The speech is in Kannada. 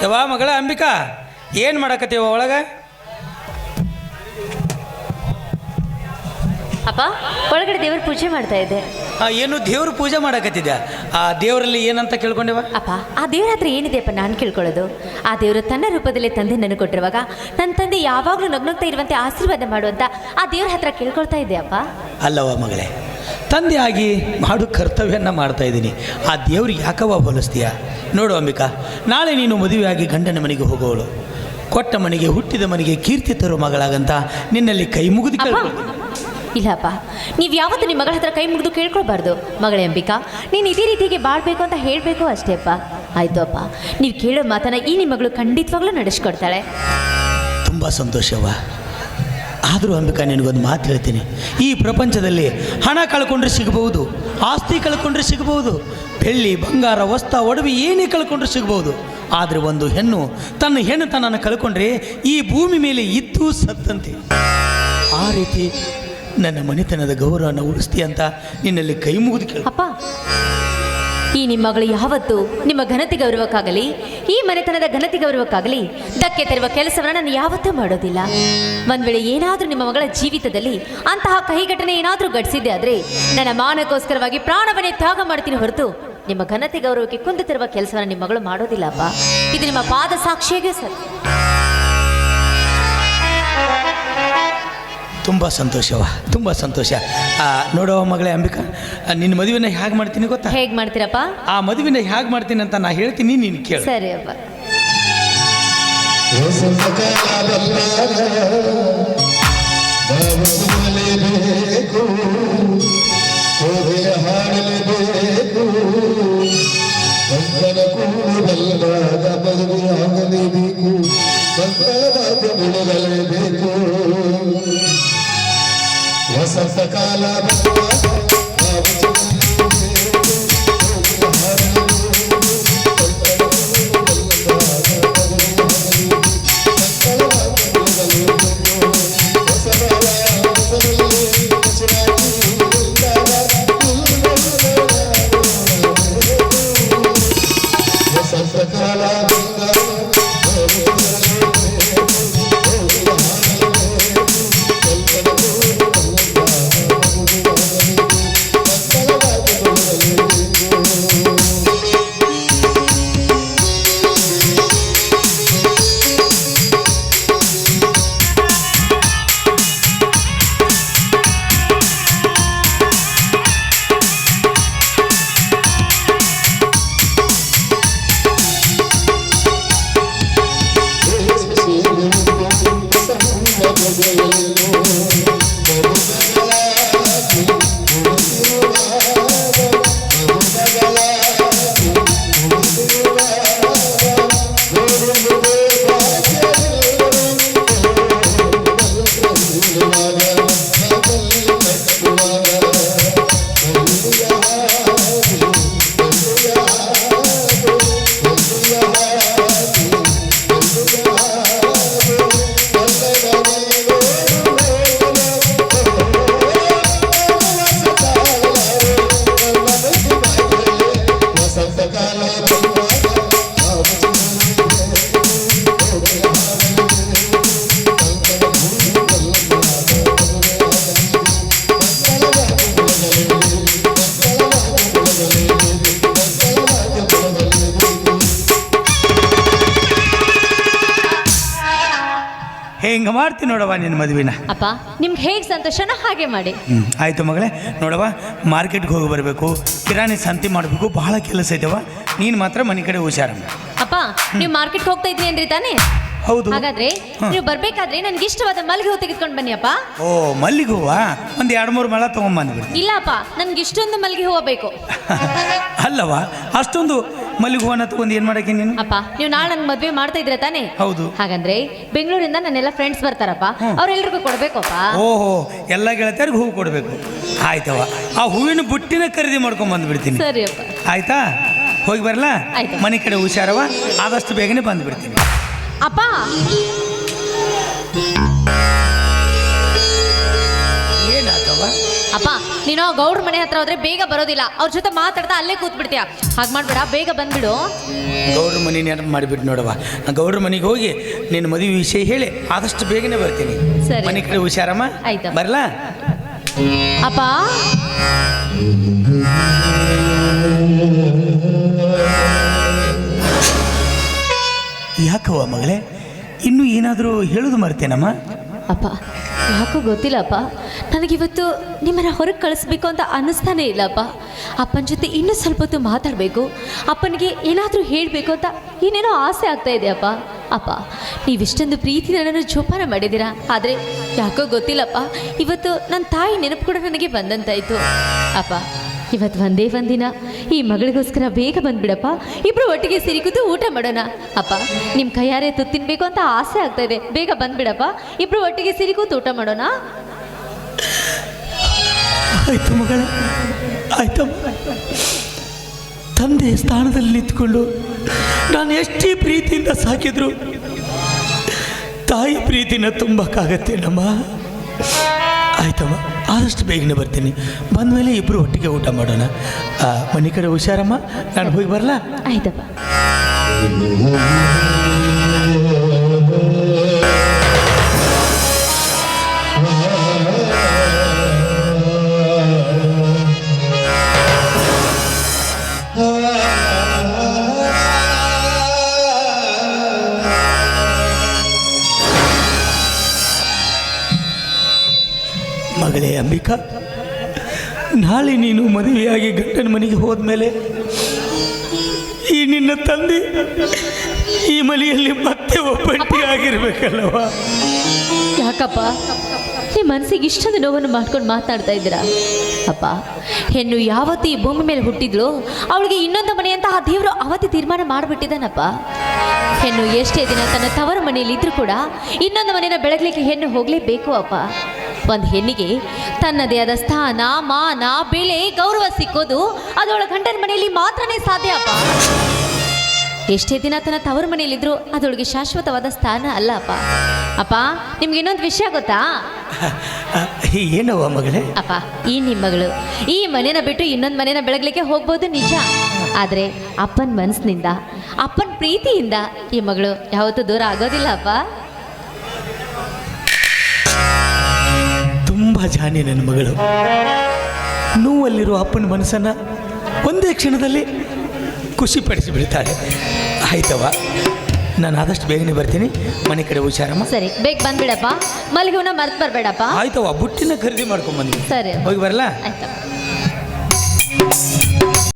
ಯವ್ವ ಮಗಳ ಅಂಬಿಕಾ, ಏನು ಮಾಡಕತ್ತೀವ ಒಳಗೆ? ಅಪ್ಪ, ಒಳಗಡೆ ದೇವ್ರ ಪೂಜೆ ಮಾಡ್ತಾ ಇದ್ದೆ. ಏನು ದೇವ್ರ ಪೂಜೆ ಮಾಡಕತ್ತಿದ್ದೆ? ಆ ದೇವರಲ್ಲಿ ಏನಂತ ಕೇಳ್ಕೊಂಡೆವ? ಅಪ್ಪ, ಆ ದೇವ್ರ ಹತ್ರ ಏನಿದೆಯಪ್ಪ ನಾನು ಕೇಳ್ಕೊಳ್ಳೋದು? ಆ ದೇವರು ತನ್ನ ರೂಪದಲ್ಲಿ ತಂದೆ ನನಗೆ ಕೊಟ್ಟಿರುವಾಗ ನನ್ನ ತಂದೆ ಯಾವಾಗಲೂ ನಗ್ನಗ್ತಾ ಇರುವಂತೆ ಆಶೀರ್ವಾದ ಮಾಡುವಂತ ಆ ದೇವ್ರ ಹತ್ರ ಕೇಳ್ಕೊಳ್ತಾ ಇದ್ದೆ ಅಪ್ಪ. ಅಲ್ಲವ ಮಗಳೇ, ತಂದೆ ಆಗಿ ಮಾಡು ಕರ್ತವ್ಯನ ಮಾಡ್ತಾ ಇದ್ದೀನಿ. ಆ ದೇವ್ರಿಗೆ ಯಾಕವ ಹೋಲಿಸ್ತೀಯ? ನೋಡು ಅಂಬಿಕಾ, ನಾಳೆ ನೀನು ಮದುವೆಯಾಗಿ ಗಂಡನ ಮನೆಗೆ ಹೋಗೋವಳು. ಕೊಟ್ಟ ಮನೆಗೆ, ಹುಟ್ಟಿದ ಮನೆಗೆ ಕೀರ್ತಿ ತರೋ ಮಗಳಾಗಂತ ನಿನ್ನಲ್ಲಿ ಕೈ ಮುಗಿದು ಕೇಳ್ಕೊಳ್ತೀನಿ. ಇಲ್ಲಪ್ಪ, ನೀವು ಯಾವತ್ತೂ ನಿಮ್ಮ ಮಗಳ ಹತ್ರ ಕೈ ಮುಗಿದು ಕೇಳ್ಕೊಳ್ಬಾರ್ದು. ಮಗಳೇ ಅಂಬಿಕಾ, ನೀನು ಇದೇ ರೀತಿಗೆ ಬಾಳ್ಬೇಕು ಅಂತ ಹೇಳಬೇಕು ಅಷ್ಟೇ ಅಪ್ಪ. ಆಯಿತು ಅಪ್ಪ, ನೀವು ಕೇಳೋ ಮಾತನ್ನ ಈ ನಿಮ್ಮ ಮಗಳು ಖಂಡಿತವಾಗ್ಲೂ ನಡೆಸ್ಕೊಡ್ತಾಳೆ. ತುಂಬ ಸಂತೋಷವ. ಆದರೂ ಅಂಬಿಕಾ, ನಿನಗೊಂದು ಮಾತು ಹೇಳ್ತೀನಿ. ಈ ಪ್ರಪಂಚದಲ್ಲಿ ಹಣ ಕಳ್ಕೊಂಡ್ರೆ ಸಿಗಬಹುದು, ಆಸ್ತಿ ಕಳ್ಕೊಂಡ್ರೆ ಸಿಗಬಹುದು, ಬೆಳ್ಳಿ ಬಂಗಾರ ವಸ್ತ್ರ ಒಡವೆ ಏನೇ ಕಳ್ಕೊಂಡ್ರೆ ಸಿಗಬಹುದು. ಆದರೆ ಒಂದು ಹೆಣ್ಣು ತನ್ನ ಹೆಣ್ಣುತನನ್ನು ಕಳ್ಕೊಂಡ್ರೆ ಈ ಭೂಮಿ ಮೇಲೆ ಇದ್ದು ಸತ್ತಂತೆ. ಆ ರೀತಿ ನನ್ನ ಮನೆತನದ ಗೌರವನ ಉಳಿಸ್ತೀಯ ಅಂತ ನಿನ್ನಲ್ಲಿ ಕೈ ಮುಗಿದು ಕೇಳ. ಅಪ್ಪ, ಈ ನಿಮ್ಮ ಮಗಳು ಯಾವತ್ತೂ ನಿಮ್ಮ ಘನತೆ ಗೌರವಕ್ಕಾಗಲಿ, ಈ ಮನೆತನದ ಘನತೆ ಗೌರವಕ್ಕಾಗಲಿ ಧಕ್ಕೆ ತರುವ ಕೆಲಸವನ್ನು ನಾನು ಯಾವತ್ತೂ ಮಾಡೋದಿಲ್ಲ. ಒಂದು ವೇಳೆ ಏನಾದರೂ ನಿಮ್ಮ ಮಗಳ ಜೀವಿತದಲ್ಲಿ ಅಂತಹ ಕಹಿ ಘಟನೆ ಏನಾದರೂ ಘಟಿಸಿದ್ದೆ ಆದರೆ ನನ್ನ ಮಾನಕ್ಕೋಸ್ಕರವಾಗಿ ಪ್ರಾಣವನ್ನೇ ತ್ಯಾಗ ಮಾಡ್ತೀನಿ ಹೊರತು ನಿಮ್ಮ ಘನತೆ ಗೌರವಕ್ಕೆ ಕುಂದುತ್ತಿರುವ ಕೆಲಸವನ್ನು ನಿಮ್ಮ ಮಗಳು ಮಾಡೋದಿಲ್ಲ ಅಪ್ಪ. ಇದು ನಿಮ್ಮ ಪಾದ ಸಾಕ್ಷಿಯಾಗೇ ಸರ್. ತುಂಬ ಸಂತೋಷವ, ತುಂಬ ಸಂತೋಷ. ನೋಡುವ ಮಗಳೇ ಅಂಬಿಕಾ, ನಿನ್ನ ಮದುವೆನ ಹೇಗೆ ಮಾಡ್ತೀನಿ ಗೊತ್ತಾ? ಹೇಗೆ ಮಾಡ್ತೀರಪ್ಪ? ಆ ಮದುವೆನ ಹೇಗೆ ಮಾಡ್ತೀನಿ ಅಂತ ನಾ ಹೇಳ್ತೀನಿ, ನೀನು ಕೇಳು. ಸರಿ ಅಪ್ಪ. ವಸಂತ ಕಾಲ ಹಿಂಗೆ ಮಾಡ್ತೀನಿ ನೋಡವ ನಿನ್ನ ಮದುವೆನ. ಅಪ್ಪ, ನಿಮ್ಗೆ ಹೇಗೆ ಸಂತೋಷನ ಹಾಗೆ ಮಾಡಿ. ಆಯಿತು ಮಗಳೇ. ನೋಡವ, ಮಾರ್ಕೆಟ್ಗೆ ಹೋಗಿ ಬರಬೇಕು, ಕಿರಾಣಿ ಸಂತೆ ಮಾಡಬೇಕು, ಭಾಳ ಕೆಲಸ ಐತವ. ನೀನು ಮಾತ್ರ ಮನೆ ಕಡೆ ಹುಷಾರಮ್ಮ. ಅಪ್ಪ, ನೀವು ಮಾರ್ಕೆಟ್ಗೆ ಹೋಗ್ತಾ ಇದ್ರಿ ಅಂದ್ರಿ ತಾನೇ? ಹೌದು. ಹಾಗಾದ್ರೆ ನೀವು ಬರ್ಬೇಕಾದ್ರೆ ನನ್ಗೆ ಇಷ್ಟವಾದ ಮಲ್ಲಿಗೆ ಹೂ ತೆಗೆದುಕೊಂಡು ಬನ್ನಿ ಅಪ್ಪ. ಓ, ಮಲ್ಲಿಗೆ ಹೂವ ಒಂದು 2-3 ಮೊಳ ತೊಗೊಂಬಂದ್ಬಿಡಿ. ಇಲ್ಲಪ್ಪ, ನನ್ಗೆ ಇಷ್ಟೊಂದು ಮಲ್ಲಿಗೆ ಹೂವು ಬೇಕು. ಅಲ್ಲವ, ಅಷ್ಟೊಂದು ಮಲ್ಲಿಗೆ ಹೂವನ್ನ ತಗೊಂಡು ಏನು ಮಾಡಕ್ಕೆ ನೀನು? ಅಪ್ಪ, ನೀವು ನಾಳೆ ನನ್ನ ಮದುವೆ ಮಾಡ್ತಾ ಇದ್ರೆ ತಾನೇ? ಹೌದು. ಹಾಗಂದ್ರೆ ಬೆಂಗಳೂರಿಂದ ನನ್ನೆಲ್ಲ ಫ್ರೆಂಡ್ಸ್ ಬರ್ತಾರಪ್ಪ, ಅವ್ರೆಲ್ರಿಗೂ ಕೊಡ್ಬೇಕಪ್ಪ. ಓಹೋ, ಎಲ್ಲ ಗೆಳತಿಯರಿಗೆ ಹೂವು ಕೊಡಬೇಕು. ಆಯ್ತವ, ಆ ಹೂವಿನ ಬುಟ್ಟಿನ ಖರೀದಿ ಮಾಡ್ಕೊಂಡ್ ಬಂದ್ಬಿಡ್ತೀನಿ. ಸರಿ ಅಪ್ಪ. ಆಯ್ತಾ? ಹೋಗಿ ಬರಲ್ಲ? ಮನೆ ಕಡೆ ಹುಷಾರವ, ಆದಷ್ಟು ಬೇಗನೆ ಬಂದ್ಬಿಡ್ತೀನಿ. ಅಪ್ಪ, ಏನಾತವ? ಅಪ್ಪ ನೀನು ಗೌಡ್ರ ಮನೆ ಹತ್ರ ಹೋದ್ರೆ ಬೇಗ ಬರೋದಿಲ್ಲ, ಅವ್ರ ಜೊತೆ ಮಾತಾಡ್ತಾ ಅಲ್ಲೇ ಕೂತ್ಬಿಡ್ತೀಯ. ಹಾಗೆ ಮಾಡ್ಬೇಡ, ಬೇಗ ಬಂದ್ಬಿಡು. ಗೌಡ್ರ ಮನೆ ನೆನಪು ಮಾಡಿಬಿಟ್ಟು ನೋಡವ್ವ, ನಾನು ಗೌಡ್ರ ಮನೆಗೆ ಹೋಗಿ ನಿನ್ನ ಮದುವೆ ವಿಷಯ ಹೇಳಿ ಆದಷ್ಟು ಬೇಗನೆ ಬರ್ತೀನಿ. ಸರಿ. ಮನೆ ಕಡೆ ಹುಷಾರಮ್ಮ. ಆಯ್ತು. ಬರಲಾ? ಅಪ್ಪ ಯಾಕವ್ವ ಮಗಳೇ, ಇನ್ನೂ ಏನಾದರೂ ಹೇಳೋದು ಮರ್ತೇನಮ್ಮ? ಅಪ್ಪ ಯಾಕೋ ಗೊತ್ತಿಲ್ಲಪ್ಪ, ನನಗಿವತ್ತು ನಿಮ್ಮನ್ನ ಹೊರಗೆ ಕಳಿಸ್ಬೇಕು ಅಂತ ಅನ್ನಿಸ್ತಾನೆ ಇಲ್ಲಪ್ಪ. ಅಪ್ಪನ ಜೊತೆ ಇನ್ನೂ ಸ್ವಲ್ಪ ಹೊತ್ತು ಮಾತಾಡಬೇಕು, ಅಪ್ಪನಿಗೆ ಏನಾದರೂ ಹೇಳಬೇಕು ಅಂತ ಏನೇನೋ ಆಸೆ ಆಗ್ತಾ ಇದೆಯಪ್ಪ. ಅಪ್ಪ ನೀವಿಷ್ಟೊಂದು ಪ್ರೀತಿ ನನ್ನನ್ನು ಜೋಪಾನ ಮಾಡಿದ್ದೀರಾ, ಆದರೆ ಯಾಕೋ ಗೊತ್ತಿಲ್ಲಪ್ಪ, ಇವತ್ತು ನನ್ನ ತಾಯಿ ನೆನಪು ಕೂಡ ನನಗೆ ಬಂದಂತಾಯಿತು. ಅಪ್ಪ ಇವತ್ತು ಒಂದೇ ಒಂದಿನ ಈ ಮಗಳಿಗೋಸ್ಕರ ಬೇಗ ಬಂದ್ಬಿಡಪ್ಪ, ಇಬ್ಬರು ಒಟ್ಟಿಗೆ ಸೇರಿ ಕೂತು ಊಟ ಮಾಡೋಣ. ಅಪ್ಪ ನಿಮ್ಮ ಕೈಯಾರೆ ತುತ್ತು ತಿನ್ಬೇಕು ಅಂತ ಆಸೆ ಆಗ್ತಾ ಇದೆ, ಬೇಗ ಬಂದ್ಬಿಡಪ್ಪ, ಇಬ್ಬರು ಒಟ್ಟಿಗೆ ಸೇರಿ ಕೂತು ಊಟ ಮಾಡೋಣ. ಆಯ್ತು ಮಗಳೇ, ಆಯ್ತಮ್ಮ. ತಂದೆ ಸ್ಥಾನದಲ್ಲಿ ನಿಂತ್ಕೊಂಡು ನಾನು ಎಷ್ಟೇ ಪ್ರೀತಿಯಿಂದ ಸಾಕಿದ್ರು ತಾಯಿ ಪ್ರೀತಿನ ತುಂಬಕ್ಕಾಗತ್ತೇನಮ್ಮ? ಆಯ್ತಮ್ಮ, ಆದಷ್ಟು ಬೇಗನೆ ಬರ್ತೀನಿ. ಬಂದಮೇಲೆ ಇಬ್ಬರು ಒಟ್ಟಿಗೆ ಊಟ ಮಾಡೋಣ. ಮನೆ ಕಡೆ ಹುಷಾರಮ್ಮ, ನಾನು ಹೋಗಿ ಬರಲಾ? ಆಯ್ತಪ್ಪ. ಮಗಳೇ ಅಂಬಿಕಾ, ನಾಳೆ ನೀನು ಮದುವೆಯಾಗಿ ಗಂಡನ ಮನೆಗೆ ಹೋದ್ಮೇಲೆ ಈ ನಿನ್ನ ತಂದೆ ಈ ಮನೆಯಲ್ಲಿ ಮತ್ತೆ ಒಬ್ಬಂಟಿ ಆಗಿರ್ಬೇಕಲ್ಲವ? ಯಾಕಪ್ಪ ನಿಮ್ಮ ಮನಸ್ಸಿಗೆ ಇಷ್ಟೊಂದು ನೋವನ್ನು ಮಾಡ್ಕೊಂಡು ಮಾತಾಡ್ತಾ ಇದ್ದೀರಾ? ಅಪ್ಪ ಹೆಣ್ಣು ಯಾವತ್ತು ಈ ಭೂಮಿ ಮೇಲೆ ಹುಟ್ಟಿದ್ಲು ಅವಳಿಗೆ ಇನ್ನೊಂದು ಮನೆ ಅಂತ ಆ ದೇವರು ಅವತ್ತು ತೀರ್ಮಾನ ಮಾಡಿಬಿಟ್ಟಿದ್ದಾನಪ್ಪ. ಹೆಣ್ಣು ಎಷ್ಟೇ ದಿನ ತನ್ನ ತವರ ಮನೆಯಲ್ಲಿ ಇದ್ರೂ ಕೂಡ ಇನ್ನೊಂದು ಮನೆಯ ಬೆಳಗ್ಲಿಕ್ಕೆ ಹೆಣ್ಣು ಹೋಗಲೇಬೇಕು ಅಪ್ಪ. ಒಂದು ಹೆಣ್ಣಿಗೆ ತನ್ನದೇ ಆದ ಸ್ಥಾನ, ಮಾನ, ಬೆಲೆ, ಗೌರವ ಸಿಕ್ಕೋದು ಅದೊಳ ಗಂಡನ ಮನೆಯಲ್ಲಿ ಮಾತ್ರನೇ ಸಾಧ್ಯ ಅಪ್ಪ. ಎಷ್ಟೇ ದಿನ ತನ್ನ ತವರ ಮನೆಯಲ್ಲಿದ್ರು ಅದೊಳಗೆ ಶಾಶ್ವತವಾದ ಸ್ಥಾನ ಅಲ್ಲ ಅಪ್ಪ. ಅಪ್ಪ ನಿಮ್ಗೆ ಇನ್ನೊಂದು ವಿಷಯ ಗೊತ್ತಾ? ಏನವ್ವ ಮಗಳೇ? ಅಪ್ಪ ಈ ನಿಮ್ಮ ಮಗಳು ಈ ಮನೇನ ಬಿಟ್ಟು ಇನ್ನೊಂದು ಮನೇನ ಬೆಳಗ್ಲಿಕ್ಕೆ ಹೋಗ್ಬೋದು ನಿಜ, ಆದರೆ ಅಪ್ಪನ ಮನಸ್ಸಿನಿಂದ, ಅಪ್ಪನ ಪ್ರೀತಿಯಿಂದ ಈ ಮಗಳು ಯಾವತ್ತೂ ದೂರ ಆಗೋದಿಲ್ಲ ಅಪ್ಪ. ತುಂಬ ಜಾನಿ ನನ್ನ ಮಗಳು. ನೋವಲ್ಲಿರುವ ಅಪ್ಪನ ಮನಸ್ಸನ್ನು ಒಂದೇ ಕ್ಷಣದಲ್ಲಿ ಖುಷಿಪಡಿಸಿ ಬಿಡ್ತಾಳೆ. ಆಯ್ತವ್ವ, ನಾನು ಆದಷ್ಟು ಬೇಗನೆ ಬರ್ತೀನಿ. ಮನೆ ಕಡೆ ಹುಷಾರಮ್ಮ. ಸರಿ, ಬೇಗ ಬಂದ್ಬಿಡಪ್ಪ, ಮಲ್ಲಿಗೆ ಹೂನ ಮರ್ತು ಬರಬೇಡಪ್ಪ. ಆಯ್ತವ್ವ, ಬುಟ್ಟಿನ ಖರೀದಿ ಮಾಡ್ಕೊಂಬಂದು ಸರಿ ಹೋಗಿ ಬರಲಾ? ಆಯ್ತಪ್ಪ.